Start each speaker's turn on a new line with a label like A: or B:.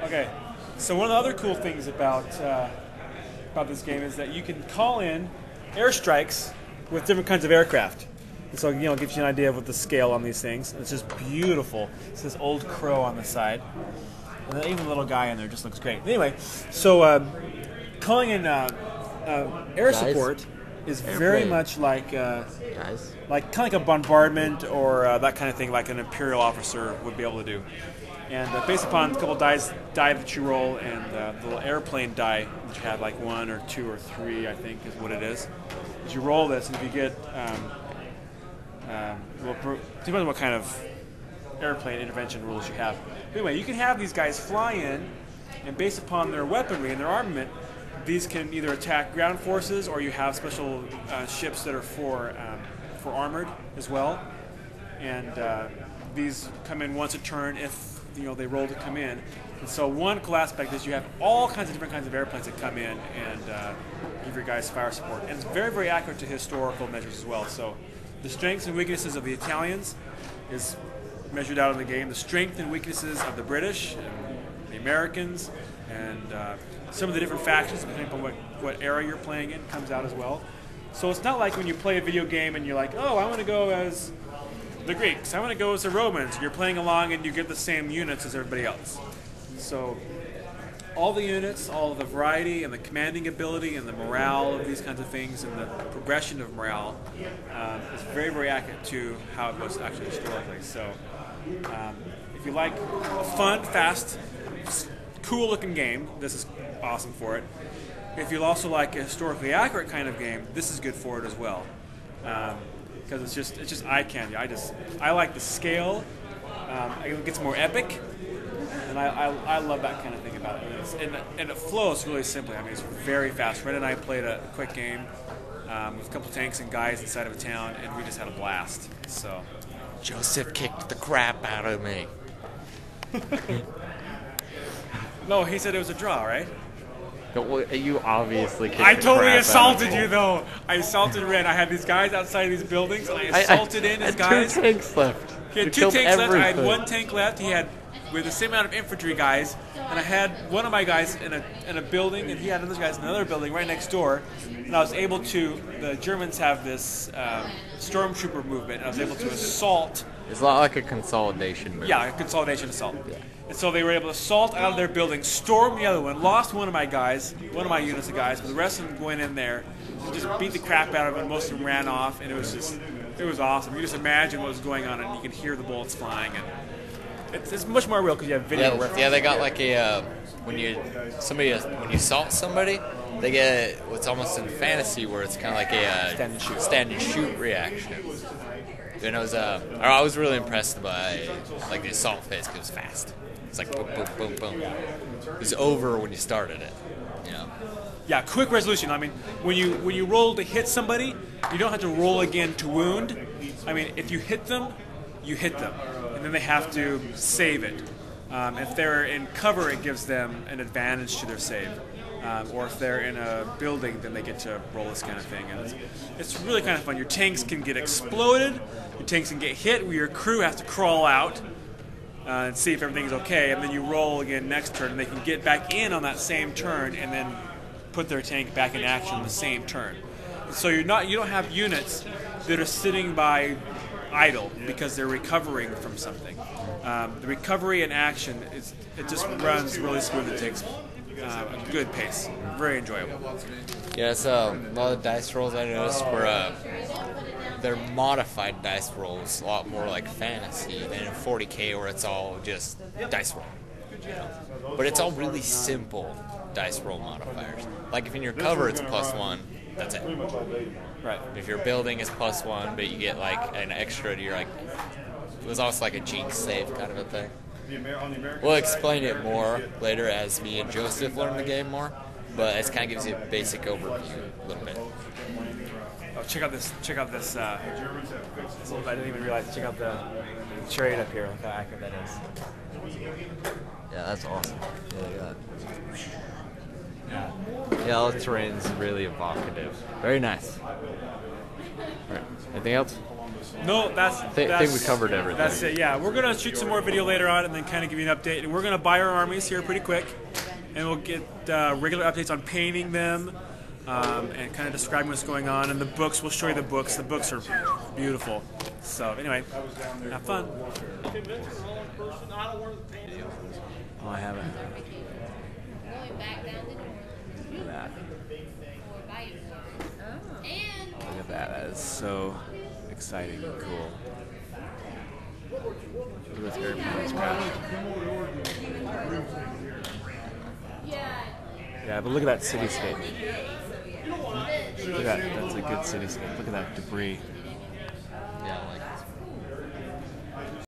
A: Okay, so one of the other cool things about this game is that you can call in airstrikes with different kinds of aircraft. And so, it gives you an idea of what the scale on these things. It's just beautiful. It's this old crow on the side. And even the little guy in there just looks great. Anyway, so calling in air support is very much like kind of like a bombardment or that kind of thing, like an Imperial officer would be able to do. And based upon a couple of die that you roll and the little airplane die that you have, like 1 or 2 or 3, I think is what it is. As you roll this, and if you get, depends on what kind of airplane intervention rules you have. But anyway, you can have these guys fly in, and based upon their weaponry and their armament, these can either attack ground forces, or you have special ships that are for armored as well. And these come in once a turn if they roll to come in. And so one cool aspect is you have all kinds of different kinds of airplanes that come in and give your guys fire support. And it's very, very accurate to historical measures as well. So the strengths and weaknesses of the Italians is measured out in the game. The strength and weaknesses of the British and the Americans and some of the different factions, depending upon what era you're playing in, comes out as well. So it's not like when you play a video game and you're like, oh, I want to go as the Greeks, I want to go as the Romans. You're playing along and you get the same units as everybody else. So all the units, all of the variety and the commanding ability and the morale of these kinds of things and the progression of morale is very, very accurate to how it was actually historically. So if you like a fun, fast, cool-looking game, this is awesome for it. If you also like a historically accurate kind of game, this is good for it as well. Because it's just eye candy. I like the scale. It gets more epic, and I love that kind of thing about it. And it flows really simply. I mean, it's very fast. Red and I played a quick game with a couple tanks and guys inside of a town, and we just had a blast. So
B: Joseph kicked the crap out of me.
A: No, he said it was a draw, right?
B: You obviously kicked
A: I
B: the
A: totally
B: crap
A: assaulted
B: out of
A: you, though. I assaulted Red. I had these guys outside these buildings, and I assaulted in his guys.
B: 2 tanks left.
A: He had 2 tanks left. I had 1 tank left. He had with the same amount of infantry guys, and I had one of my guys in a building, and he had another guys in another building right next door. And I was able to. The Germans have this stormtrooper movement. And I was able to assault.
B: It's a lot like a consolidation move.
A: Yeah, a consolidation assault.
B: Yeah.
A: And so they were able to assault out of their building, storm the other one, lost one of my guys, one of my units of guys, but the rest of them went in there, and just beat the crap out of them. Most of them ran off, and it was awesome. You just imagine what was going on, and you can hear the bullets flying, and it's much more real because you have video reference.
B: Yeah, they got like a when you assault somebody, they get what's almost in fantasy where it's kind of like a stand and shoot reaction. And it was I was really impressed by like the assault phase because it was fast. It's like boom, boom, boom, boom. It was over when you started it.
A: Yeah, quick resolution. I mean, when you roll to hit somebody, you don't have to roll again to wound. I mean, if you hit them, you hit them, and then they have to save it. If they're in cover, it gives them an advantage to their save. Or if they're in a building, then they get to roll this kind of thing. And it's really kind of fun. Your tanks can get exploded. Your tanks can get hit. Where your crew has to crawl out and see if everything's okay. And then you roll again next turn. And they can get back in on that same turn and then put their tank back in action the same turn. So you don't have units that are sitting by idle because they're recovering from something. The recovery and action it just runs really smooth. It takes a good pace. Very enjoyable.
B: Yeah, so a lot of dice rolls I noticed were they're modified dice rolls, a lot more like fantasy than in 40K where it's all just dice roll. But it's all really simple dice roll modifiers. Like if in your cover it's +1, that's it.
A: Right.
B: If your building is +1, but you get like an extra to your it was also like a jinx save kind of a thing. We'll explain it more later as me and Joseph learn the game more, but it kind of gives you a basic overview a little bit.
A: Oh, check out this. I didn't even realize. Check out the chariot up here. Look how accurate that is.
C: Yeah, that's awesome. Yeah, all the terrain's really evocative. Very nice. All right. Anything else?
A: No, that's.
C: I think we covered everything.
A: That's it. Yeah, we're gonna shoot some more video later on, and then kind of give you an update. And we're gonna buy our armies here pretty quick, and we'll get regular updates on painting them, and kind of describing what's going on. And the books, we'll show you the books. The books are beautiful. So anyway, have fun. Oh, I haven't.
D: Going back down to
A: Look at that.
D: And
A: Look at that. That is so exciting and cool. Look at this airplane's crashed. Yeah, but look at that cityscape. Look at that. That's a good cityscape. Look at that debris.